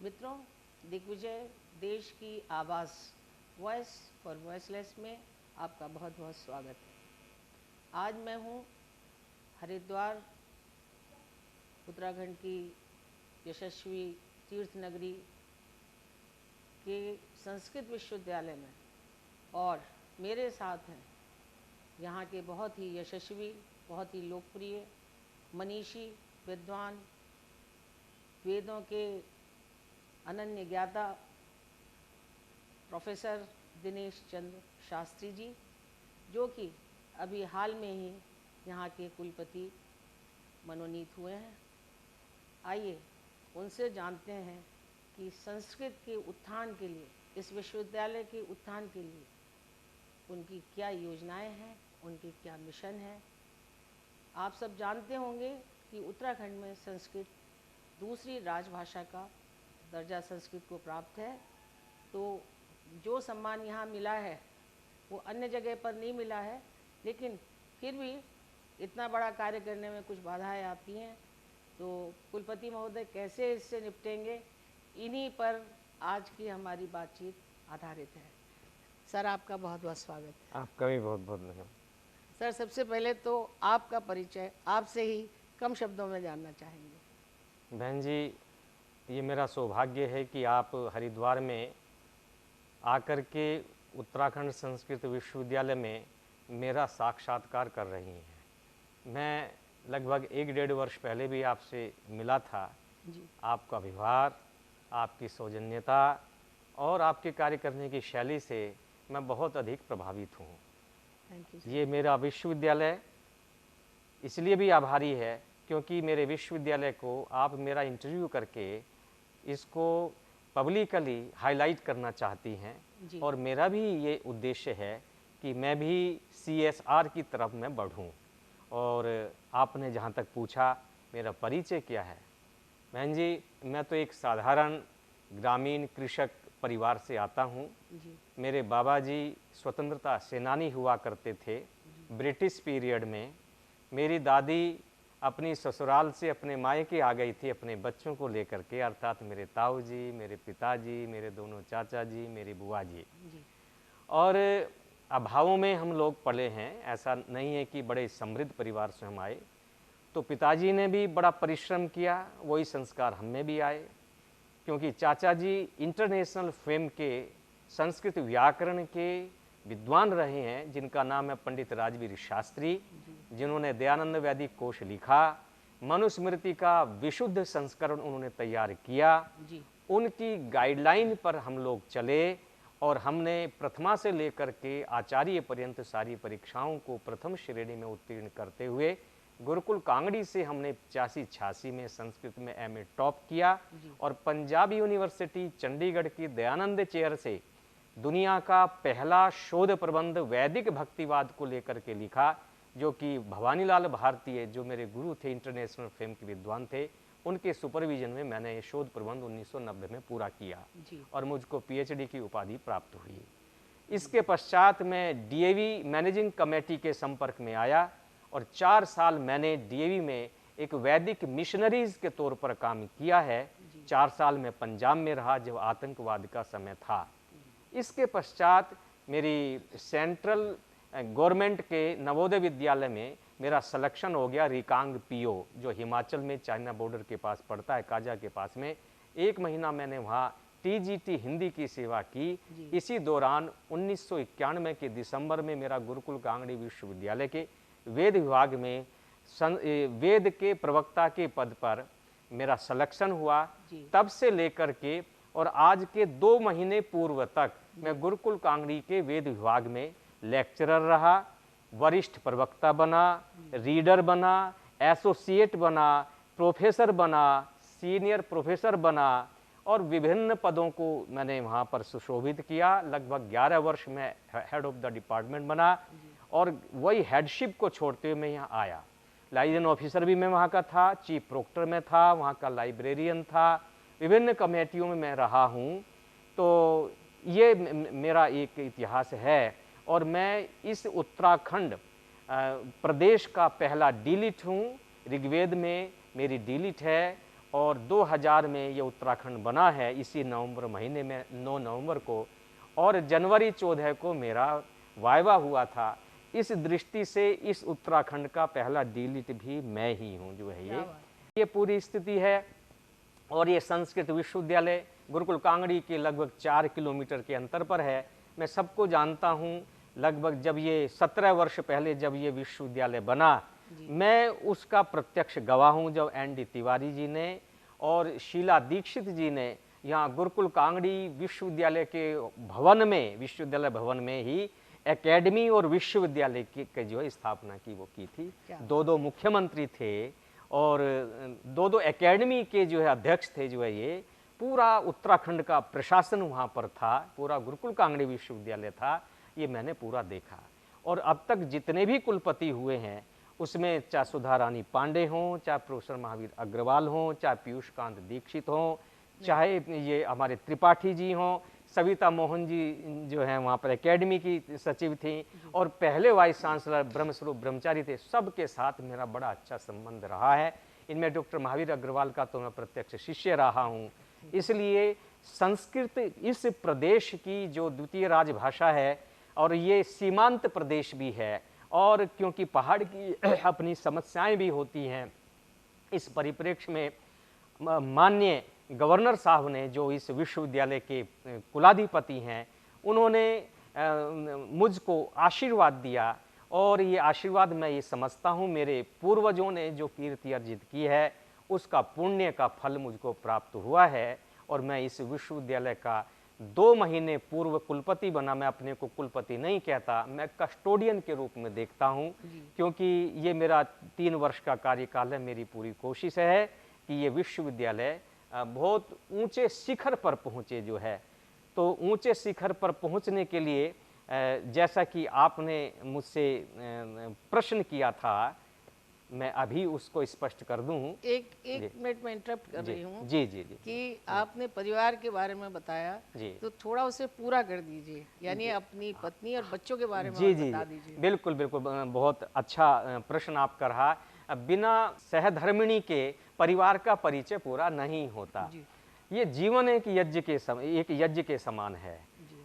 मित्रों, दिग्विजय देश की आवाज़ वॉइस फॉर वॉइसलेस में आपका बहुत बहुत स्वागत है। आज मैं हूँ हरिद्वार, उत्तराखंड की यशस्वी तीर्थ नगरी के संस्कृत विश्वविद्यालय में, और मेरे साथ हैं यहाँ के बहुत ही यशस्वी, बहुत ही लोकप्रिय, मनीषी, विद्वान, वेदों के अनन्य ज्ञाता प्रोफेसर दिनेश चंद्र शास्त्री जी, जो कि अभी हाल में ही यहाँ के कुलपति मनोनीत हुए हैं। आइए उनसे जानते हैं कि संस्कृत के उत्थान के लिए, इस विश्वविद्यालय के उत्थान के लिए उनकी क्या योजनाएं हैं, उनके क्या मिशन हैं। आप सब जानते होंगे कि उत्तराखंड में संस्कृत दूसरी राजभाषा का दर्जा संस्कृत को प्राप्त है, तो जो सम्मान यहाँ मिला है वो अन्य जगह पर नहीं मिला है, लेकिन फिर भी इतना बड़ा कार्य करने में कुछ बाधाएं आती हैं। तो कुलपति महोदय कैसे इससे निपटेंगे, इन्हीं पर आज की हमारी बातचीत आधारित है। सर, आपका बहुत बहुत स्वागत है। आपका भी बहुत बहुत धन्यवाद। सर, सबसे पहले तो आपका परिचय आपसे ही कम शब्दों में जानना चाहेंगे। बहन जी, ये मेरा सौभाग्य है कि आप हरिद्वार में आकर के उत्तराखंड संस्कृत विश्वविद्यालय में मेरा साक्षात्कार कर रही हैं। मैं लगभग 1-1.5 वर्ष पहले भी आपसे मिला था जी। आपका व्यवहार, आपकी सौजन्यता और आपके कार्य करने की शैली से मैं बहुत अधिक प्रभावित हूँ। Thank you. ये मेरा विश्वविद्यालय इसलिए भी आभारी है क्योंकि मेरे विश्वविद्यालय को आप मेरा इंटरव्यू करके इसको पब्लिकली हाईलाइट करना चाहती हैं, और मेरा भी ये उद्देश्य है कि मैं भी CSR की तरफ मैं बढ़ूं। और आपने जहाँ तक पूछा मेरा परिचय क्या है, बहन जी, मैं तो एक साधारण ग्रामीण कृषक परिवार से आता हूँ। मेरे बाबा जी स्वतंत्रता सेनानी हुआ करते थे ब्रिटिश पीरियड में। मेरी दादी अपनी ससुराल से अपने मायके आ गई थी अपने बच्चों को लेकर के, अर्थात मेरे ताऊ जी, मेरे पिताजी, मेरे दोनों चाचा जी, मेरी बुआ जी। और अभावों में हम लोग पले हैं, ऐसा नहीं है कि बड़े समृद्ध परिवार से हम आए। तो पिताजी ने भी बड़ा परिश्रम किया, वही संस्कार हम में भी आए, क्योंकि चाचा जी इंटरनेशनल फेम के संस्कृत व्याकरण के विद्वान रहे हैं, जिनका नाम है पंडित राजवीर शास्त्री, जिन्होंने दयानंद वैदिक कोश लिखा, मनुस्मृति का विशुद्ध संस्करण उन्होंने तैयार किया। उनकी गाइडलाइन पर हम लोग चले और हमने प्रथमा से लेकर के आचार्य पर्यंत सारी परीक्षाओं को प्रथम श्रेणी में उत्तीर्ण करते हुए गुरुकुल कांगड़ी से हमने 85-86 में संस्कृत में MA टॉप किया, और पंजाब यूनिवर्सिटी चंडीगढ़ की दयानंद चेयर से दुनिया का पहला शोध प्रबंध वैदिक भक्तिवाद को लेकर के लिखा, जो कि भवानीलाल भारतीय, जो मेरे गुरु थे, इंटरनेशनल फेम के विद्वान थे, उनके सुपरविजन में मैंने ये शोध प्रबंध 1990 में पूरा किया और मुझको PhD की उपाधि प्राप्त हुई। इसके पश्चात मैं DAV मैनेजिंग कमेटी के संपर्क में आया और 4 साल मैंने DAV में एक वैदिक मिशनरीज के तौर पर काम किया है। 4 साल में पंजाब में रहा जब आतंकवाद का समय था। इसके पश्चात मेरी सेंट्रल गवर्नमेंट के नवोदय विद्यालय में मेरा सिलेक्शन हो गया रिकांग PO, जो हिमाचल में चाइना बॉर्डर के पास पड़ता है, काजा के पास में। 1 महीना मैंने वहाँ TGT हिंदी की सेवा की। इसी दौरान 1991 के दिसंबर में मेरा गुरुकुल कांगड़ी विश्वविद्यालय के वेद विभाग में वेद के प्रवक्ता के पद पर मेरा सिलेक्शन हुआ। तब से लेकर के और आज के 2 महीने पूर्व तक मैं गुरुकुल कांगड़ी के वेद विभाग में लेक्चरर रहा, वरिष्ठ प्रवक्ता बना, रीडर बना, एसोसिएट बना, प्रोफेसर बना, सीनियर प्रोफेसर बना, और विभिन्न पदों को मैंने वहाँ पर सुशोभित किया। लगभग 11 वर्ष में हेड ऑफ द डिपार्टमेंट बना, और वही हेडशिप को छोड़ते हुए मैं यहाँ आया। लाइजन ऑफिसर भी मैं वहाँ का था, चीफ प्रोक्टर में था, वहाँ का लाइब्रेरियन था, विभिन्न कमेटियों में मैं रहा हूँ। तो ये मेरा एक इतिहास है, और मैं इस उत्तराखंड प्रदेश का पहला डीलिट हूँ। ऋग्वेद में मेरी डीलिट है, और 2000 में ये उत्तराखंड बना है, इसी नवंबर महीने में 9 नवंबर को, और जनवरी 14 को मेरा वाइवा हुआ था। इस दृष्टि से इस उत्तराखंड का पहला डीलिट भी मैं ही हूँ जो है ये पूरी स्थिति है। और ये संस्कृत विश्वविद्यालय गुरुकुल कांगड़ी के लगभग 4 किलोमीटर के अंतर पर है। मैं सबको जानता हूँ, लगभग जब ये 17 वर्ष पहले जब ये विश्वविद्यालय बना, मैं उसका प्रत्यक्ष गवाह हूँ। जब एन.डी. तिवारी जी ने और शीला दीक्षित जी ने यहाँ गुरुकुल कांगड़ी विश्वविद्यालय के भवन में, विश्वविद्यालय भवन में ही एकेडमी और विश्वविद्यालय की जो है स्थापना की, वो की थी। दो मुख्यमंत्री थे और दो एकेडमी के जो है अध्यक्ष थे जो है ये। पूरा उत्तराखंड का प्रशासन वहाँ पर था, पूरा गुरुकुल कांगड़ी विश्वविद्यालय था, ये मैंने पूरा देखा। और अब तक जितने भी कुलपति हुए हैं उसमें चाहे सुधा रानी पांडे हों, चाहे प्रोफेसर महावीर अग्रवाल हों, चाहे पीयूष कांत दीक्षित हों, चाहे ये हमारे त्रिपाठी जी हों, सविता मोहन जी जो हैं वहाँ पर एकेडमी की सचिव थी, और पहले वाइस चांसलर ब्रह्मस्वरूप ब्रह्मचारी थे। सबके साथ मेरा बड़ा अच्छा संबंध रहा है। इनमें डॉक्टर महावीर अग्रवाल का तो मैं प्रत्यक्ष शिष्य रहा हूँ। इसलिए संस्कृत इस प्रदेश की जो द्वितीय राजभाषा है, और ये सीमांत प्रदेश भी है, और क्योंकि पहाड़ की अपनी समस्याएं भी होती हैं, इस परिप्रेक्ष्य में माननीय गवर्नर साहब ने, जो इस विश्वविद्यालय के कुलाधिपति हैं, उन्होंने मुझको आशीर्वाद दिया। और ये आशीर्वाद मैं ये समझता हूँ मेरे पूर्वजों ने जो कीर्ति अर्जित की है उसका पुण्य का फल मुझको प्राप्त हुआ है। और मैं इस विश्वविद्यालय का 2 महीने पूर्व कुलपति बना। मैं अपने को कुलपति नहीं कहता, मैं कस्टोडियन के रूप में देखता हूँ, क्योंकि ये मेरा 3 वर्ष का कार्यकाल है। मेरी पूरी कोशिश है कि ये विश्वविद्यालय बहुत ऊंचे शिखर पर पहुँचे जो है। तो ऊंचे शिखर पर पहुँचने के लिए जैसा कि आपने मुझसे प्रश्न किया था, मैं अभी उसको स्पष्ट कर दूं। एक मिनट में इंटरप्ट कर रही हूँ जी जी जी कि आपने परिवार के बारे में बताया, तो थोड़ा उसे पूरा कर दीजिए, यानी अपनी पत्नी और बच्चों के बारे में बता दीजिए। बिल्कुल बिल्कुल, बहुत अच्छा प्रश्न आपका रहा। बिना सहधर्मिणी के परिवार का परिचय पूरा नहीं होता। ये जीवन एक यज्ञ के समान है,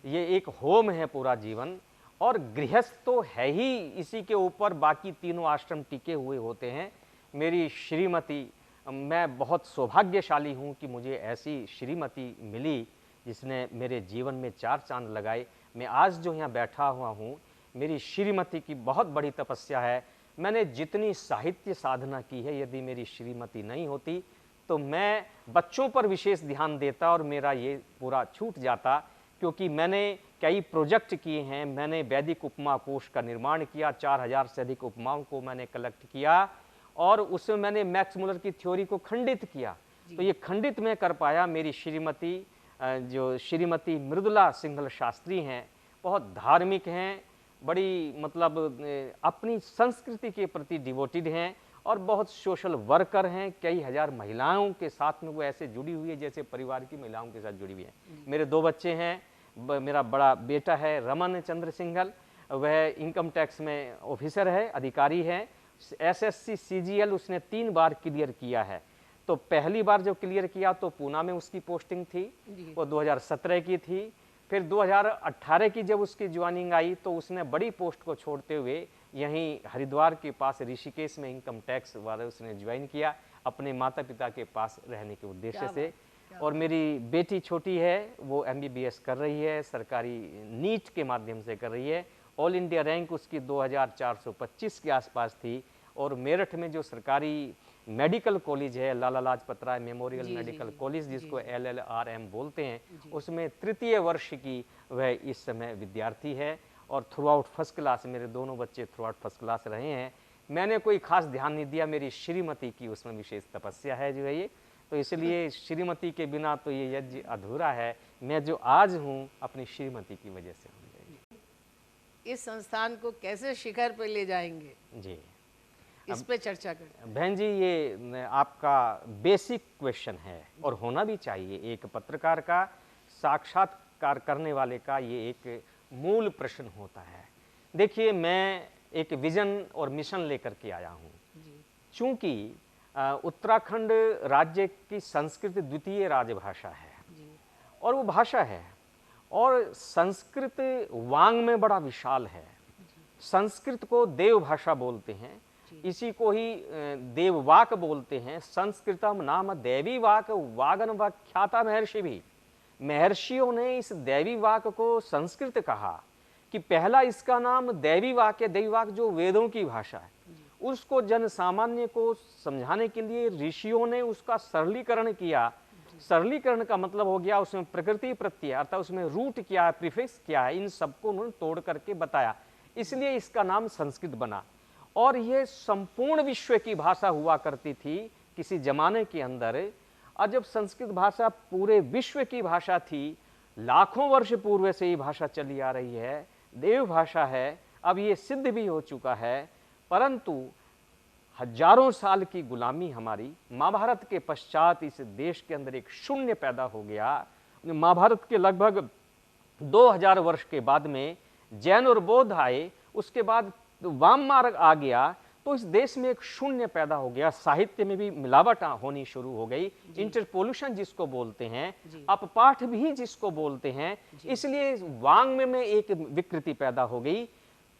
ये एक होम है पूरा जीवन। और गृहस्थ तो है ही, इसी के ऊपर बाकी तीनों आश्रम टिके हुए होते हैं। मेरी श्रीमती, मैं बहुत सौभाग्यशाली हूँ कि मुझे ऐसी श्रीमती मिली जिसने मेरे जीवन में 4 चांद लगाए। मैं आज जो यहाँ बैठा हुआ हूँ, मेरी श्रीमती की बहुत बड़ी तपस्या है। मैंने जितनी साहित्य साधना की है, यदि मेरी श्रीमती नहीं होती तो मैं बच्चों पर विशेष ध्यान देता और मेरा ये पूरा छूट जाता। क्योंकि मैंने कई प्रोजेक्ट किए हैं। मैंने वैदिक उपमा कोश का निर्माण किया, 4000 से अधिक उपमाओं को मैंने कलेक्ट किया, और उसमें मैंने मैक्स मुलर की थ्योरी को खंडित किया। तो ये खंडित मैं कर पाया। मेरी श्रीमती, जो श्रीमती मृदुला सिंघल शास्त्री हैं, बहुत धार्मिक हैं, बड़ी मतलब अपनी संस्कृति के प्रति डिवोटेड हैं, और बहुत सोशल वर्कर हैं। कई हजार महिलाओं के साथ में वो ऐसे जुड़ी हुई है जैसे परिवार की महिलाओं के साथ जुड़ी हुई है। मेरे 2 बच्चे हैं। मेरा बड़ा बेटा है रमन चंद्र सिंघल, वह इनकम टैक्स में ऑफिसर है, अधिकारी है। SSC CGL उसने 3 बार क्लियर किया है। तो पहली बार जो क्लियर किया तो पूना में उसकी पोस्टिंग थी, वो 2017 की थी। फिर 2018 की जब उसकी ज्वाइनिंग आई तो उसने बड़ी पोस्ट को छोड़ते हुए यहीं हरिद्वार के पास ऋषिकेश में इनकम टैक्स वाले उसने ज्वाइन किया, अपने माता पिता के पास रहने के उद्देश्य से। और मेरी बेटी छोटी है, वो MBBS कर रही है, सरकारी नीट के माध्यम से कर रही है। ऑल इंडिया रैंक उसकी 2425 के आसपास थी। और मेरठ में जो सरकारी मेडिकल कॉलेज है, Lala Lajpat Rai memorial medical college, जिसको LLRM बोलते हैं, उसमें 3य वर्ष की वह इस समय विद्यार्थी है। और थ्रू आउट फर्स्ट क्लास, मेरे दोनों बच्चे थ्रू आउट फर्स्ट क्लास रहे हैं। मैंने कोई खास ध्यान नहीं दिया, मेरी श्रीमती की उसमें विशेष तपस्या है जो है ये। तो इसलिए श्रीमती के बिना तो ये यज्ञ अधूरा है। मैं जो आज हूँ अपनी श्रीमती की वजह से हूँ। इस संस्थान को कैसे शिखर पे ले जाएंगे जी, इस पे चर्चा करें। बहन जी, ये आपका बेसिक क्वेश्चन है और होना भी चाहिए। एक पत्रकार का, साक्षात्कार करने वाले का ये एक मूल प्रश्न होता है। देखिए, मैं एक विजन और मिशन लेकर के आया हूँ। चूंकि उत्तराखंड राज्य की संस्कृत द्वितीय राजभाषा है जी। और वो भाषा है, और संस्कृत वांग में बड़ा विशाल है। संस्कृत को देव भाषा बोलते हैं, इसी को ही देववाक बोलते हैं। संस्कृतम नाम दैवी वाक वागन व्याख्याता महर्षि भी। महर्षियों ने इस दैवी वाक को संस्कृत कहा कि पहला इसका नाम दैवी वाक है। दैवी वाक जो वेदों की भाषा है, उसको जन सामान्य को समझाने के लिए ऋषियों ने उसका सरलीकरण किया। सरलीकरण का मतलब हो गया उसमें प्रकृति प्रत्यय अर्थात उसमें रूट क्या है, प्रीफिक्स क्या है, इन सबको उन्होंने तोड़ करके बताया, इसलिए इसका नाम संस्कृत बना। और ये संपूर्ण विश्व की भाषा हुआ करती थी किसी जमाने के अंदर। और जब संस्कृत भाषा पूरे विश्व की भाषा थी, लाखों वर्ष पूर्व से ये भाषा चली आ रही है, देव भाषा है, अब ये सिद्ध भी हो चुका है। परंतु हजारों साल की गुलामी हमारी, महाभारत के पश्चात इस देश के अंदर एक शून्य पैदा हो गया। महाभारत के लगभग 2000 वर्ष के बाद में जैन और बौद्ध आए, उसके बाद वाम मार्ग आ गया, तो इस देश में एक शून्य पैदा हो गया। साहित्य में भी मिलावट होनी शुरू हो गई, इंटरपोल्यूशन जिसको बोलते हैं, अपपाठ भी जिसको बोलते हैं, इसलिए वांग में एक विकृति पैदा हो गई।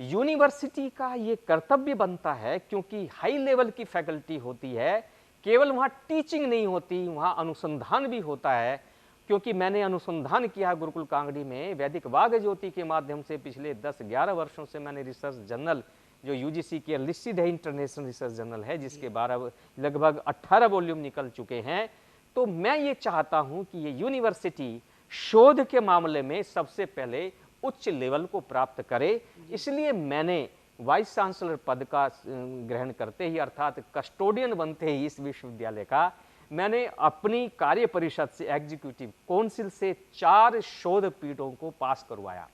यूनिवर्सिटी का ये कर्तव्य बनता है, क्योंकि हाई लेवल की फैकल्टी होती है, केवल वहाँ टीचिंग नहीं होती, वहाँ अनुसंधान भी होता है। क्योंकि मैंने अनुसंधान किया गुरुकुल कांगड़ी में वैदिक वाग ज्योति के माध्यम से। पिछले 10-11 वर्षों से मैंने रिसर्च जर्नल जो यूजीसी की लिस्टेड है, इंटरनेशनल रिसर्च जर्नल है, जिसके 12 लगभग 18 वॉल्यूम निकल चुके हैं। तो मैं ये चाहता हूँ कि ये यूनिवर्सिटी शोध के मामले में सबसे पहले उच्च लेवल को प्राप्त करे। इसलिए मैंने वाइस चांसलर पद का ग्रहण करते ही, अर्थात कस्टोडियन बनते ही इस विश्वविद्यालय का, मैंने अपनी कार्य परिषद से, एग्जीक्यूटिव काउंसिल से 4 शोध पीठों को पास करवाया।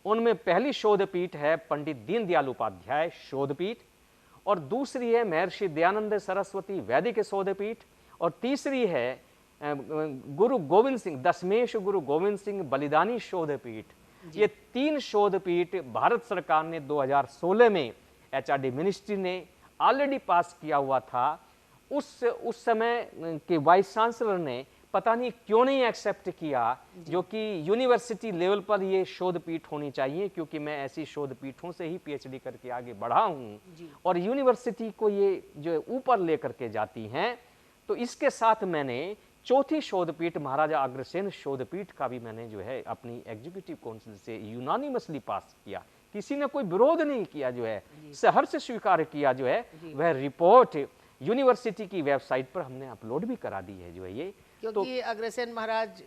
उनमें पहली शोध पीठ है पंडित दीनदयाल उपाध्याय शोध पीठ, और दूसरी है महर्षि दयानंद सरस्वती वैदिक शोध पीठ, और तीसरी है गुरु गोविंद सिंह, दशमेश गुरु गोविंद सिंह बलिदानी शोध पीठ। ये 3 शोध पीठ भारत सरकार ने 2016 में एचआरडी मिनिस्ट्री ने ऑलरेडी पास किया हुआ था। उस समय के वाइस चांसलर ने पता नहीं क्यों नहीं एक्सेप्ट किया, जो कि यूनिवर्सिटी लेवल पर ये शोध पीठ होनी चाहिए, क्योंकि मैं ऐसी शोध पीठों से ही पीएचडी करके आगे बढ़ा हूँ, और यूनिवर्सिटी को ये जो ऊपर लेकर के जाती हैं। तो इसके साथ मैंने चौथी शोध पीठ महाराजा अग्रसेन शोध पीठ का भी मैंने जो है अपनी एग्जीक्यूटिव काउंसिल से यूनानिमसली पास किया। किसी ने कोई विरोध नहीं किया, जो है सहर्ष स्वीकार किया। जो है वह रिपोर्ट यूनिवर्सिटी की वेबसाइट पर हमने अपलोड भी करा दी है, जो है ये, क्योंकि अग्रसेन महाराज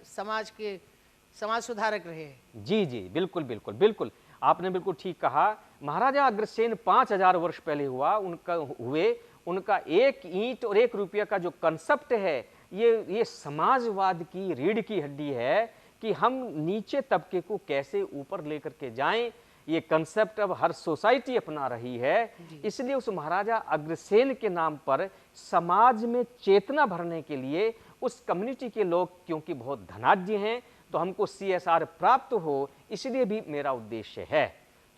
समाज सुधारक रहे। जी जी, बिल्कुल बिल्कुल बिल्कुल, आपने बिल्कुल ठीक कहा। महाराजा अग्रसेन 5000 वर्ष पहले उनका 1 ईंट और 1 रुपया का जो कंसेप्ट है, ये समाजवाद की रीढ़ की हड्डी है कि हम नीचे तबके को कैसे ऊपर लेकर के जाएं। ये कंसेप्ट अब हर सोसाइटी अपना रही है। इसलिए उस महाराजा अग्रसेन के नाम पर समाज में चेतना भरने के लिए उस कम्युनिटी के लोग, क्योंकि बहुत धनाढ्य हैं, तो हमको CSR प्राप्त हो, इसलिए भी मेरा उद्देश्य है।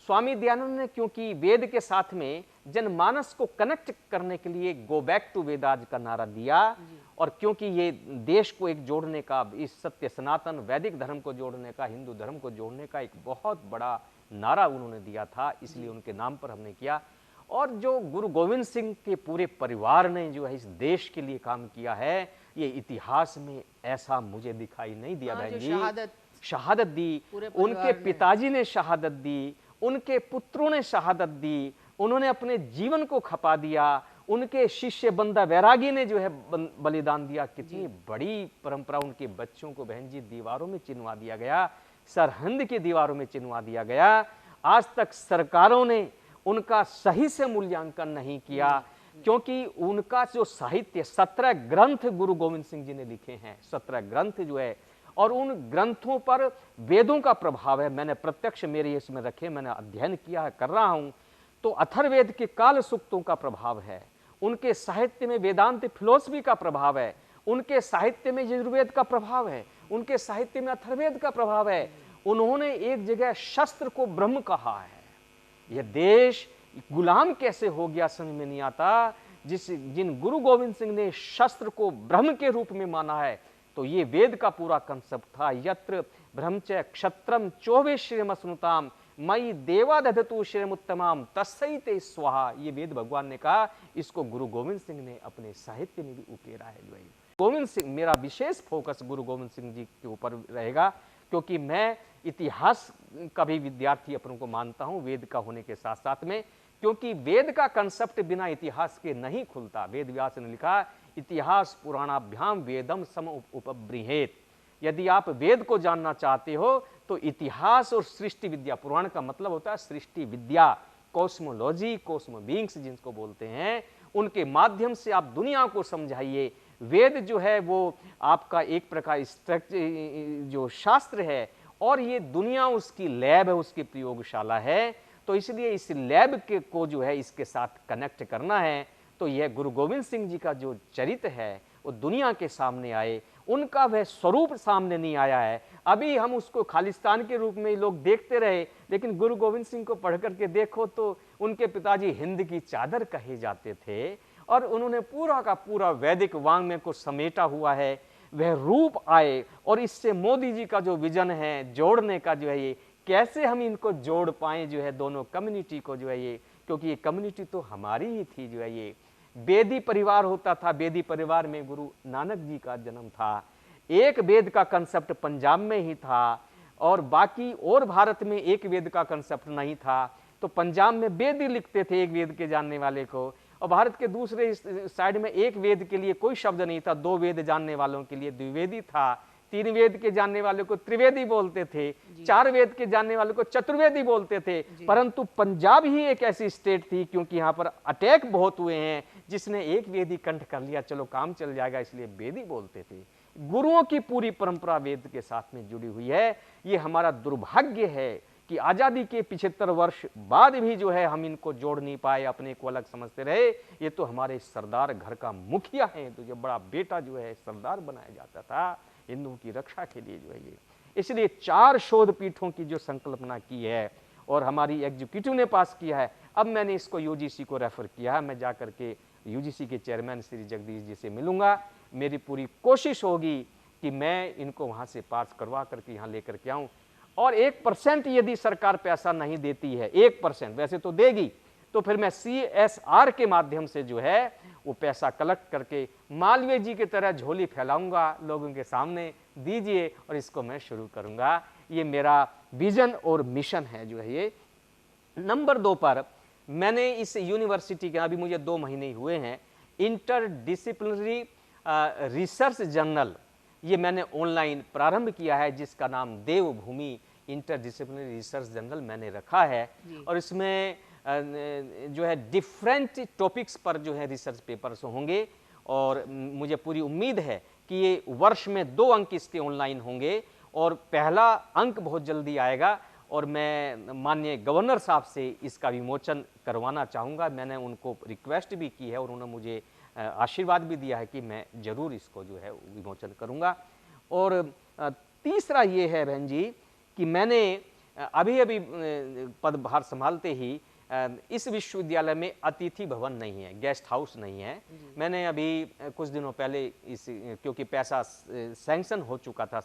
स्वामी दयानंद ने क्योंकि वेद के साथ में जनमानस को कनेक्ट करने के लिए गो बैक टू वेदाज का नारा दिया, और क्योंकि ये देश को एक जोड़ने का, इस सत्य सनातन वैदिक धर्म को जोड़ने का, हिंदू धर्म को जोड़ने का एक बहुत बड़ा नारा उन्होंने दिया था, इसलिए उनके नाम पर हमने किया। और जो गुरु गोविंद सिंह के पूरे परिवार ने जो है इस देश के लिए काम किया है, ये इतिहास में ऐसा मुझे दिखाई नहीं दिया। बहन जी, शहादत दी, उनके पिताजी ने शहादत दी, उनके पुत्रों ने शहादत दी, उन्होंने अपने जीवन को खपा दिया, उनके शिष्य बंदा वैरागी ने जो है बलिदान दिया। कितनी बड़ी परंपरा उनके बच्चों को बहन जी दीवारों में चिन्हवा दिया गया, सरहंद की दीवारों में चिन्हवा दिया गया। आज तक सरकारों ने उनका सही से मूल्यांकन नहीं किया, क्योंकि उनका जो साहित्य 17 ग्रंथ गुरु गोविंद सिंह जी ने लिखे हैं, 17 ग्रंथ जो है, और उन ग्रंथों पर वेदों का प्रभाव है। मैंने प्रत्यक्ष मेरे इसमें रखे, मैंने अध्ययन किया है, कर रहा हूं। तो अथर्ववेद के काल सूक्तों का प्रभाव है, उनके साहित्य में वेदांत फिलोसफी का प्रभाव है, उनके साहित्य में यजुर्वेद का प्रभाव है, उनके साहित्य में अथर्ववेद का प्रभाव है। उन्होंने एक जगह शस्त्र को ब्रह्म कहा है। यह देश गुलाम कैसे हो गया समझ में नहीं आता। जिन गुरु गोविंद सिंह ने शस्त्र को ब्रह्म के रूप में माना है, तो ये वेद का पूरा कंसेप्ट था। यत्र ब्रह्मचर्य क्षत्रम चौबे श्रेयमसनुताम मई देवा दधतु श्रेयमुत्तमाम तस्सैते स्वाहा, ये वेद भगवान ने कहा। इसको गुरु गोविंद सिंह ने अपने साहित्य में भी उकेरा है। जो है गोविंद सिंह, मेरा विशेष फोकस गुरु गोविंद सिंह जी के ऊपर रहेगा, क्योंकि मैं इतिहास का भी विद्यार्थी अपनों को मानता हूं, वेद का होने के साथ साथ में, क्योंकि वेद का कंसेप्ट बिना इतिहास के नहीं खुलता। वेद व्यास ने लिखा, इतिहास पुराणाभ्याम वेदम सम उपबृहेत। यदि आप वेद को जानना चाहते हो तो इतिहास और सृष्टि विद्या, पुराण का मतलब होता है सृष्टि विद्या, कॉस्मोलॉजी, कॉस्मो बीइंग्स जिनको बोलते हैं, उनके माध्यम से आप दुनिया को समझाइए। वेद जो है वो आपका एक प्रकार जो शास्त्र है, और ये दुनिया उसकी लैब है, उसकी प्रयोगशाला है। तो इसलिए इस लैब के को जो है इसके साथ कनेक्ट करना है। तो यह गुरु गोविंद सिंह जी का जो चरित्र है वो दुनिया के सामने आए, उनका वह स्वरूप सामने नहीं आया है। अभी हम उसको खालिस्तान के रूप में लोग देखते रहे, लेकिन गुरु गोविंद सिंह को पढ़ करके देखो तो उनके पिताजी हिंद की चादर कहे जाते थे, और उन्होंने पूरा का पूरा वैदिक वाङ्मय को समेटा हुआ है। वह रूप आए, और इससे मोदी जी का जो विजन है जोड़ने का, जो है ये कैसे हम इनको जोड़ पाएं, जो है दोनों कम्युनिटी को, जो है ये, क्योंकि ये कम्युनिटी तो हमारी ही थी। जो है ये वेदी परिवार होता था, वेदी परिवार में गुरु नानक जी का जन्म था। एक वेद का कंसेप्ट पंजाब में ही था, और बाकी और भारत में एक वेद का कंसेप्ट नहीं था। तो पंजाब में वेद ही लिखते थे एक वेद के जानने वाले को, और भारत के दूसरे साइड में एक वेद के लिए कोई शब्द नहीं था। दो वेद जानने वालों के लिए द्विवेदी था, तीन वेद के जानने वालों को त्रिवेदी बोलते थे, चार वेद के जानने वालों को चतुर्वेदी बोलते थे। परंतु पंजाब ही एक ऐसी स्टेट थी, क्योंकि यहाँ पर अटैक बहुत हुए हैं, जिसने एक वेदी कंठ कर लिया, चलो काम चल जाएगा, इसलिए वेदी बोलते थे। गुरुओं की पूरी परंपरा वेद के साथ में जुड़ी हुई है। ये हमारा दुर्भाग्य है कि आज़ादी के 75 वर्ष बाद भी जो है हम इनको जोड़ नहीं पाए, अपने को अलग समझते रहे। ये तो हमारे सरदार घर का मुखिया है, तो जो बड़ा बेटा जो है सरदार बनाया जाता था हिंदुओं की रक्षा के लिए, जो है ये। इसलिए 4 शोध पीठों की जो संकल्पना की है और हमारी एग्जीक्यूटिव ने पास किया है, अब मैंने इसको यूजीसी को रेफर किया है। मैं जाकर के यूजीसी के चेयरमैन श्री जगदीश जी से मिलूंगा। मेरी पूरी कोशिश होगी कि मैं इनको वहाँ से पास करवा करके यहाँ लेकर के आऊँ। और 1% यदि सरकार पैसा नहीं देती है, 1% वैसे तो देगी, तो फिर मैं CSR के माध्यम से जो है वो पैसा कलेक्ट करके मालवीय जी की तरह झोली फैलाऊंगा, लोगों के सामने दीजिए, और इसको मैं शुरू करूंगा। ये मेरा विजन और मिशन है, जो है ये। नंबर 2 पर मैंने इस यूनिवर्सिटी के, अभी मुझे 2 महीने ही हुए हैं, इंटरडिसिप्लिनरी रिसर्च जर्नल, ये मैंने ऑनलाइन प्रारंभ किया है, जिसका नाम देवभूमि इंटरडिसिप्लिनरी रिसर्च जर्नल मैंने रखा है। और इसमें जो है डिफरेंट टॉपिक्स पर जो है रिसर्च पेपर्स होंगे, और मुझे पूरी उम्मीद है कि ये वर्ष में 2 अंक इसके ऑनलाइन होंगे, और पहला अंक बहुत जल्दी आएगा, और मैं माननीय गवर्नर साहब से इसका विमोचन करवाना चाहूँगा। मैंने उनको रिक्वेस्ट भी की है, और उन्होंने मुझे आशीर्वाद भी दिया है कि मैं ज़रूर इसको जो है विमोचन करूँगा। और तीसरा ये है बहन जी कि मैंने अभी पदभार संभालते ही इस विश्वविद्यालय में अतिथि भवन नहीं है, गेस्ट हाउस नहीं है। मैंने अभी कुछ दिनों पहले क्योंकि पैसा सैंक्शन हो चुका था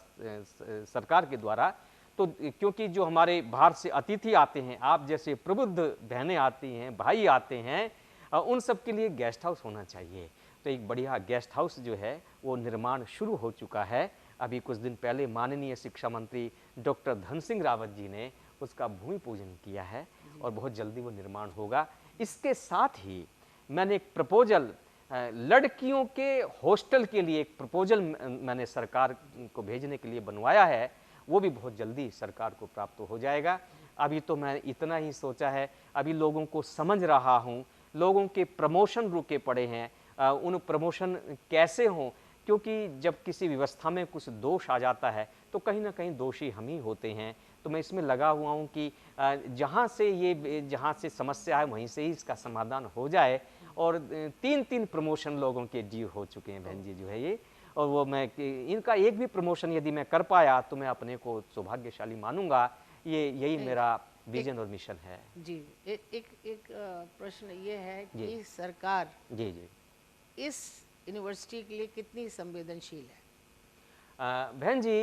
सरकार के द्वारा, तो क्योंकि जो हमारे बाहर से अतिथि आते हैं, आप जैसे प्रबुद्ध बहनें आती हैं, भाई आते हैं, उन सब के लिए गेस्ट हाउस होना चाहिए। तो एक बढ़िया गेस्ट हाउस जो है वो निर्माण शुरू हो चुका है। अभी कुछ दिन पहले माननीय शिक्षा मंत्री डॉक्टर धन सिंह रावत जी ने उसका भूमि पूजन किया है, और बहुत जल्दी वो निर्माण होगा। इसके साथ ही मैंने एक प्रपोजल लड़कियों के हॉस्टल के लिए एक प्रपोजल मैंने सरकार को भेजने के लिए बनवाया है, वो भी बहुत जल्दी सरकार को प्राप्त हो जाएगा। अभी तो मैं इतना ही सोचा है, अभी लोगों को समझ रहा हूँ, लोगों के प्रमोशन रुके पड़े हैं, उन प्रमोशन कैसे हों, क्योंकि जब किसी व्यवस्था में कुछ दोष आ जाता है तो कहीं ना कहीं दोषी हम ही होते हैं। तो मैं इसमें लगा हुआ हूँ कि जहाँ से समस्या है वहीं से ही इसका समाधान हो जाए। और 3 प्रमोशन लोगों के ड्यू हो चुके हैं बहन जी, जो है ये। और वो मैं इनका एक भी प्रमोशन यदि मैं कर पाया तो मैं अपने को सौभाग्यशाली मानूंगा। यही मेरा विजन और मिशन है जी। एक प्रश्न ये है कि सरकार जी इस यूनिवर्सिटी के लिए कितनी संवेदनशील है? बहन जी,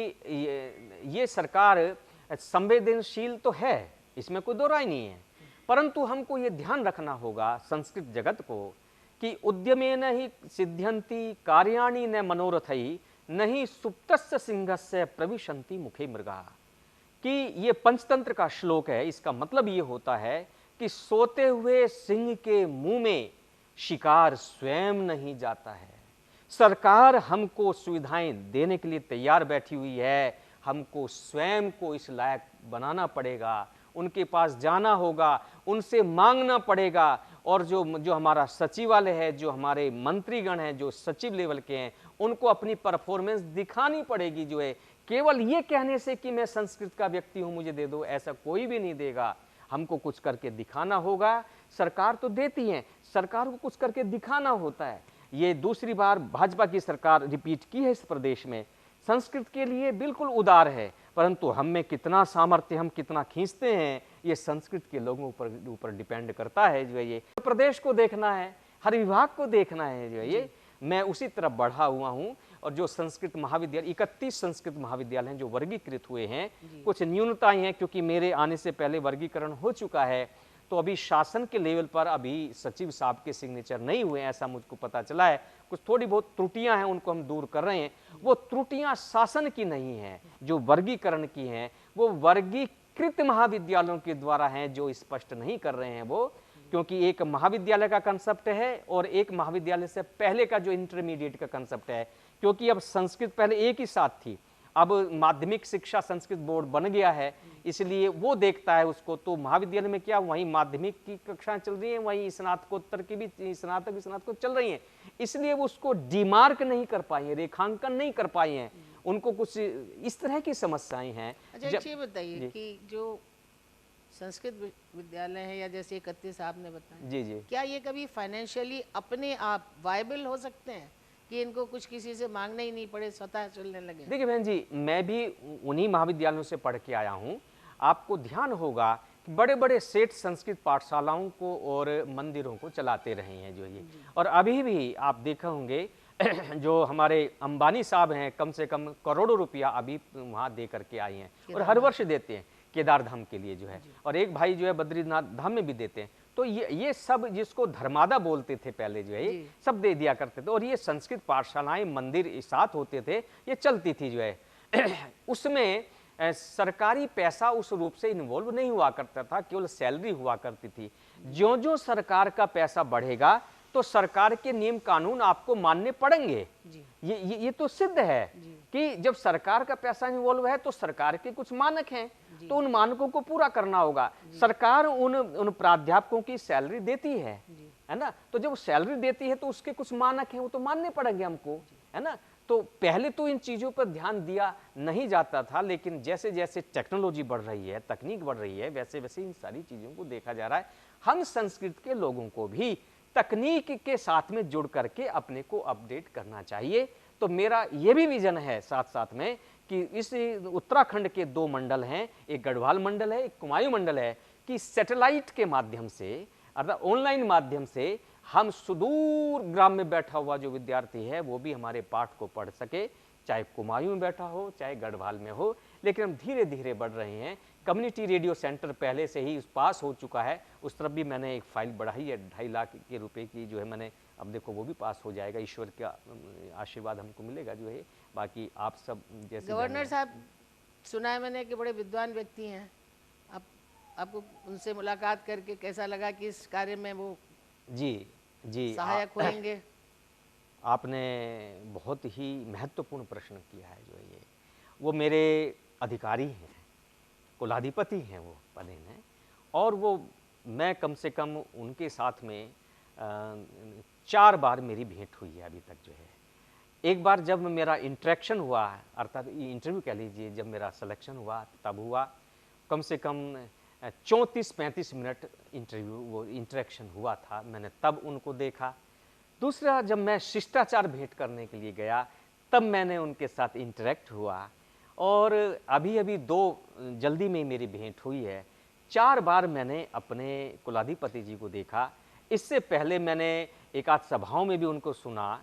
ये सरकार संवेदनशील तो है, इसमें कोई दो राय नहीं है, परंतु हमको ये ध्यान रखना होगा संस्कृत जगत को कि उद्यमेन ही सिद्ध्यन्ति कार्याणि न मनोरथई नहीं सुप्तस्य सिंहस्य प्रविशन्ति मुखे मृगा। कि ये पंचतंत्र का श्लोक है। इसका मतलब ये होता है कि सोते हुए सिंह के मुंह में शिकार स्वयं नहीं जाता है। सरकार हमको सुविधाएं देने के लिए तैयार बैठी हुई है, हमको स्वयं को इस लायक बनाना पड़ेगा, उनके पास जाना होगा, उनसे मांगना पड़ेगा। और जो हमारा सचिवालय है, जो हमारे मंत्रीगण हैं, जो सचिव लेवल के हैं, उनको अपनी परफॉर्मेंस दिखानी पड़ेगी। जो है केवल ये कहने से कि मैं संस्कृत का व्यक्ति हूं, मुझे दे दो, ऐसा कोई भी नहीं देगा। हमको कुछ करके दिखाना होगा। सरकार तो देती है, सरकार को कुछ करके दिखाना होता है। ये दूसरी बार भाजपा की सरकार रिपीट की है इस प्रदेश में। संस्कृत के लिए बिल्कुल उदार है, परंतु हम में कितना सामर्थ्य, हम कितना खींचते हैं, ये संस्कृत के लोगों ऊपर डिपेंड करता है। जो है ये प्रदेश को देखना है, हर विभाग को देखना है। जो है ये मैं उसी तरफ बढ़ा हुआ हूँ। और जो संस्कृत महाविद्यालय 31 संस्कृत महाविद्यालय हैं जो वर्गीकृत हुए हैं, कुछ न्यूनताएं हैं क्योंकि मेरे आने से पहले वर्गीकरण हो चुका है, तो अभी शासन के लेवल पर अभी सचिव साहब के सिग्नेचर नहीं हुए, ऐसा मुझको पता चला है। कुछ थोड़ी बहुत त्रुटियां हैं, उनको हम दूर कर रहे हैं। वो त्रुटियां शासन की नहीं है, जो वर्गीकरण की हैं, वो वर्गीकृत महाविद्यालयों के द्वारा हैं, जो स्पष्ट नहीं कर रहे हैं वो। क्योंकि एक महाविद्यालय का कंसेप्ट है और एक महाविद्यालय से पहले का जो इंटरमीडिएट का कंसेप्ट है। क्योंकि अब संस्कृत पहले एक ही साथ थी, अब माध्यमिक शिक्षा संस्कृत बोर्ड बन गया है, इसलिए वो देखता है उसको। तो महाविद्यालय में क्या वहीं माध्यमिक की कक्षाएं चल रही हैं, वहीं स्नातकोत्तर की भी स्नातक चल रही हैं, इसलिए वो उसको डिमार्क नहीं कर पाए हैं, रेखांकन नहीं कर पाए हैं। उनको कुछ इस तरह की समस्याएं हैं। अच्छा, ये बताइए कि जो संस्कृत विद्यालय है या जैसे 31 आपने बताया, जी जी, क्या ये कभी फाइनेंशियली अपने आप वायबल हो सकते हैं कि इनको कुछ किसी से मांगना ही नहीं पड़े, स्वतः चलने लगे? देखिए बहन जी, मैं भी उन्हीं महाविद्यालयों से पढ़ के आया हूँ। आपको ध्यान होगा कि बड़े बड़े सेठ संस्कृत पाठशालाओं को और मंदिरों को चलाते रहे हैं। जो ये और अभी भी आप देखे होंगे जो हमारे अंबानी साहब हैं, कम से कम करोड़ों रुपया अभी वहाँ दे करके आए हैं और हर वर्ष देते हैं केदार धाम के लिए जो है, और एक भाई जो है बद्रीनाथ धाम में भी देते हैं। तो ये सब जिसको धर्मादा बोलते थे पहले, जो है ये सब दे दिया करते थे। और ये संस्कृत पाठशालाएं, मंदिर साथ होते थे, ये चलती थी जो है उसमें सरकारी पैसा उस रूप से इन्वॉल्व नहीं हुआ करता था, केवल सैलरी हुआ करती थी। ज्यों ज्यों सरकार का पैसा बढ़ेगा तो सरकार के नियम कानून आपको मानने पड़ेंगे। ये तो सिद्ध है कि जब सरकार का पैसा इन्वॉल्व है तो सरकार के कुछ मानक हैं, तो उन मानकों को पूरा करना होगा। सरकार उन प्राध्यापकों की सैलरी देती है ना, तो जब सैलरी देती है तो उसके कुछ मानक हैं, वो तो मानने पड़ेंगे हमको, है ना। तो पहले तो इन चीजों पर ध्यान दिया नहीं जाता था, लेकिन जैसे जैसे टेक्नोलॉजी बढ़ रही है, तकनीक बढ़ रही है, वैसे वैसे इन सारी चीजों को देखा जा रहा है। हम संस्कृत के लोगों को भी तकनीक के साथ में जुड़ करके अपने को अपडेट करना चाहिए। तो मेरा ये भी विजन है साथ साथ में कि इस उत्तराखंड के 2 मंडल हैं, एक गढ़वाल मंडल है, एक कुमायूं मंडल है, कि सैटेलाइट के माध्यम से अर्थात ऑनलाइन माध्यम से हम सुदूर ग्राम में बैठा हुआ जो विद्यार्थी है वो भी हमारे पाठ को पढ़ सके, चाहे कुमायूं में बैठा हो चाहे गढ़वाल में हो। लेकिन हम धीरे धीरे बढ़ रहे हैं। कम्युनिटी रेडियो सेंटर पहले से ही पास हो चुका है, उस तरफ भी मैंने एक फाइल बढ़ाई है 2.5 लाख के रुपए की, जो है मैंने, अब देखो वो भी पास हो जाएगा, ईश्वर का आशीर्वाद हमको मिलेगा। जो है बाकी आप सब जैसे गवर्नर साहब, सुना है मैंने कि बड़े विद्वान व्यक्ति हैं, आपको उनसे मुलाकात करके कैसा लगा कि इस कार्य में वो जी सहायक होंगे? आपने बहुत ही महत्वपूर्ण प्रश्न किया है। जो ये वो मेरे अधिकारी हैं, कुलाधिपति हैं, वो बने हैं, और वो मैं कम से कम उनके साथ में 4 बार मेरी भेंट हुई है अभी तक। जो है एक बार जब मेरा इंटरेक्शन हुआ, अर्थात इंटरव्यू कह लीजिए, जब मेरा सिलेक्शन हुआ तब हुआ, कम से कम 34-35 मिनट इंटरव्यू वो इंटरेक्शन हुआ था, मैंने तब उनको देखा। दूसरा, जब मैं शिष्टाचार भेंट करने के लिए गया तब मैंने उनके साथ इंटरेक्ट हुआ, और अभी 2 जल्दी में मेरी भेंट हुई है। 4 बार मैंने अपने कुलाधिपति जी को देखा। इससे पहले मैंने एक आध सभाओं में भी उनको सुना,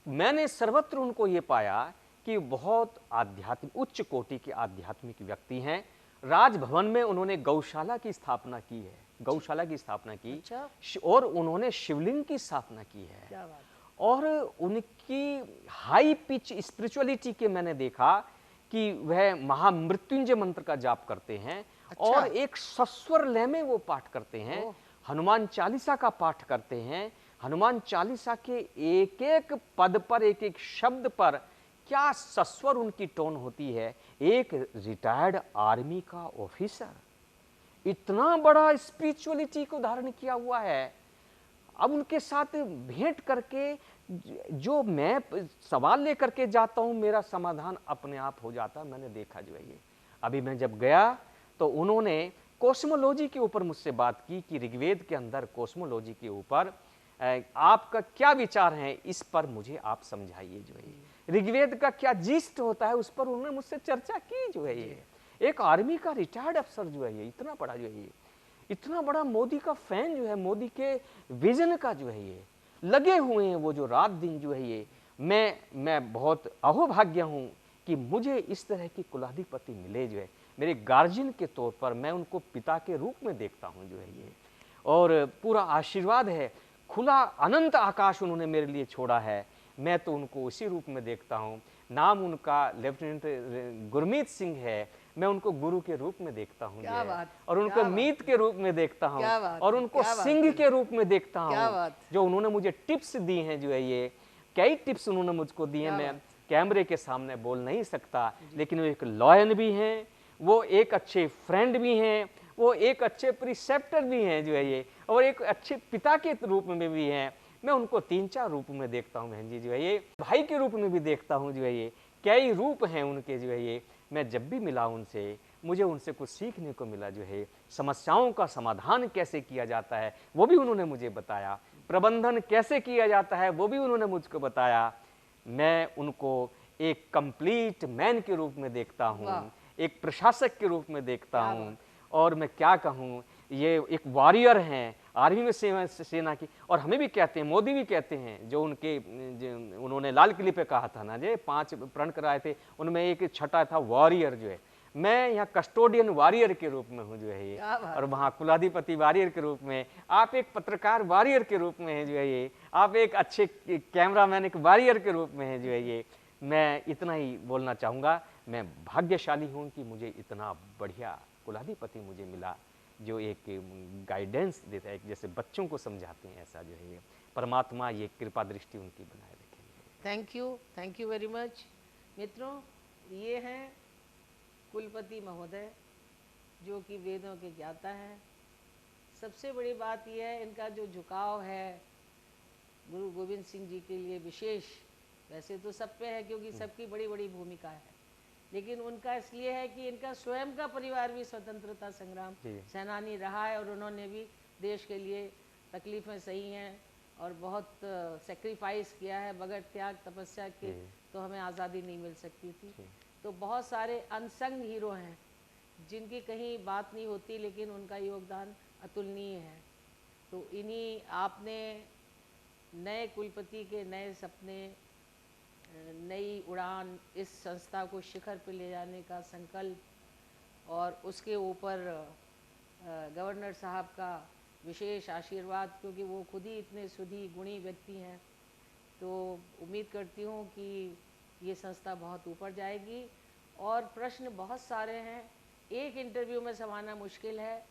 मैंने सर्वत्र उनको ये पाया कि बहुत आध्यात्मिक, उच्च कोटि के आध्यात्मिक व्यक्ति हैं। राजभवन में उन्होंने गौशाला की स्थापना की है, गौशाला की स्थापना की। अच्छा। और उन्होंने शिवलिंग की स्थापना की है। क्या बात। और उनकी हाई पिच स्पिरिचुअलिटी के मैंने देखा कि वह महामृत्युंजय मंत्र का जाप करते हैं। अच्छा। और एक सस्वर लय में वो पाठ करते हैं। हनुमान चालीसा का पाठ करते हैं। हनुमान चालीसा के एक एक पद पर, एक एक शब्द पर क्या सस्वर उनकी टोन होती है। एक रिटायर्ड आर्मी का ऑफिसर इतना बड़ा स्पिरिचुअलिटी को धारण किया हुआ है। अब उनके साथ भेंट करके जो मैं सवाल लेकर के जाता हूं, मेरा समाधान अपने आप हो जाता है। मैंने देखा जो है ये। अभी मैं जब गया तो उन्होंने कॉस्मोलॉजी के ऊपर मुझसे बात की कि ऋग्वेद के अंदर कॉस्मोलॉजी के ऊपर आपका क्या विचार है, इस पर मुझे आप समझाइए जो है ये। ऋग्वेद का क्या जिस्ट होता है, उस पर उन्होंने मुझसे चर्चा की जो है ये। एक आर्मी का रिटायर्ड अफसर जो है ये, इतना बड़ा जो है ये, इतना बड़ा मोदी का फैन जो है, मोदी के विजन का जो है ये, लगे हुए हैं वो जो रात दिन जो है ये। मैं बहुत अहोभाग्य हूँ कि मुझे इस तरह की कुलाधिपति मिले जो है। मेरे गार्जियन के तौर पर मैं उनको पिता के रूप में देखता हूँ जो है ये। और पूरा आशीर्वाद है, खुला अनंत आकाश उन्होंने मेरे लिए छोड़ा है। मैं तो उनको उसी रूप में देखता हूँ। नाम उनका लेफ्टिनेंट गुरमीत सिंह है। मैं उनको गुरु के रूप में देखता हूँ और उनको मीत के रूप में देखता हूँ और उनको सिंह के रूप में देखता हूँ। जो उन्होंने मुझे टिप्स दी हैं जो है ये, कई टिप्स उन्होंने मुझको दिए। मैं कैमरे के सामने बोल नहीं सकता, लेकिन वो एक लॉयन भी हैं, वो एक अच्छे फ्रेंड भी हैं, वो एक अच्छे प्रिसेप्टर भी हैं जो है ये, और एक अच्छे पिता के रूप में भी हैं। मैं उनको 3-4 रूप में देखता हूँ बहन जी जो है ये। भाई के रूप में भी देखता हूँ जो है ये। कई रूप हैं उनके जो है ये। मैं जब भी मिला उनसे, मुझे उनसे कुछ सीखने को मिला जो है। समस्याओं का समाधान कैसे किया जाता है वो भी उन्होंने मुझे बताया। प्रबंधन कैसे किया जाता है वो भी उन्होंने मुझको बताया। मैं उनको एक कंप्लीट मैन के रूप में देखता हूँ, एक प्रशासक के रूप में देखता हूँ। और मैं क्या कहूँ, ये एक वॉरियर हैं, आर्मी में सेना की। और हमें भी कहते हैं, मोदी भी कहते हैं, जो उन्होंने लाल किले पे कहा था ना, जो 5 प्रण कराए थे, उनमें एक छठा था वॉरियर जो है। मैं यहाँ कस्टोडियन वॉरियर के रूप में हूँ जो है ये, और वहाँ कुलाधिपति वॉरियर के रूप में। आप एक पत्रकार वॉरियर के रूप में है जो है ये, आप एक अच्छे कैमरामैन एक वॉरियर के रूप में है जो है ये। मैं इतना ही बोलना चाहूँगा। मैं भाग्यशाली हूँ कि मुझे इतना बढ़िया कुलाधिपति मुझे मिला, जो एक गाइडेंस देता है, जैसे बच्चों को समझाते हैं, ऐसा जो है ये। परमात्मा ये कृपा दृष्टि उनकी बनाए रखेंगे। Thank you very much. मित्रों, ये हैं कुलपति महोदय, जो कि वेदों के ज्ञाता हैं। सबसे बड़ी बात यह है, इनका जो झुकाव है गुरु गोविंद सिंह जी के लिए विशेष, वैसे तो सब पे है क्योंकि सबकी बड़ी बड़ी भूमिका है, लेकिन उनका इसलिए है कि इनका स्वयं का परिवार भी स्वतंत्रता संग्राम सेनानी रहा है, और उन्होंने भी देश के लिए तकलीफ़ें सही हैं और बहुत सेक्रीफाइस किया है। बगैर त्याग तपस्या के तो हमें आज़ादी नहीं मिल सकती थी। तो बहुत सारे अनसंग हीरो हैं जिनकी कहीं बात नहीं होती, लेकिन उनका योगदान अतुलनीय है। तो इन्हीं आपने नए कुलपति के नए सपने, नई उड़ान, इस संस्था को शिखर पर ले जाने का संकल्प, और उसके ऊपर गवर्नर साहब का विशेष आशीर्वाद, क्योंकि वो खुद ही इतने सुधी गुणी व्यक्ति हैं। तो उम्मीद करती हूँ कि ये संस्था बहुत ऊपर जाएगी। और प्रश्न बहुत सारे हैं, एक इंटरव्यू में समाना मुश्किल है।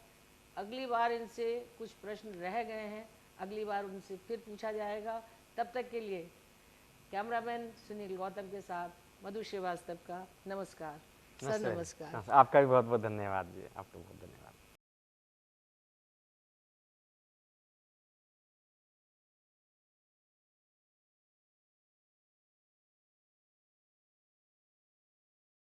अगली बार इनसे कुछ प्रश्न रह गए हैं, अगली बार उनसे फिर पूछा जाएगा। तब तक के लिए कैमरामैन सुनील गौतम के साथ मधु श्रीवास्तव का नमस्कार। सर नमस्कार। आपका भी बहुत बहुत धन्यवाद जी, आपका बहुत धन्यवाद।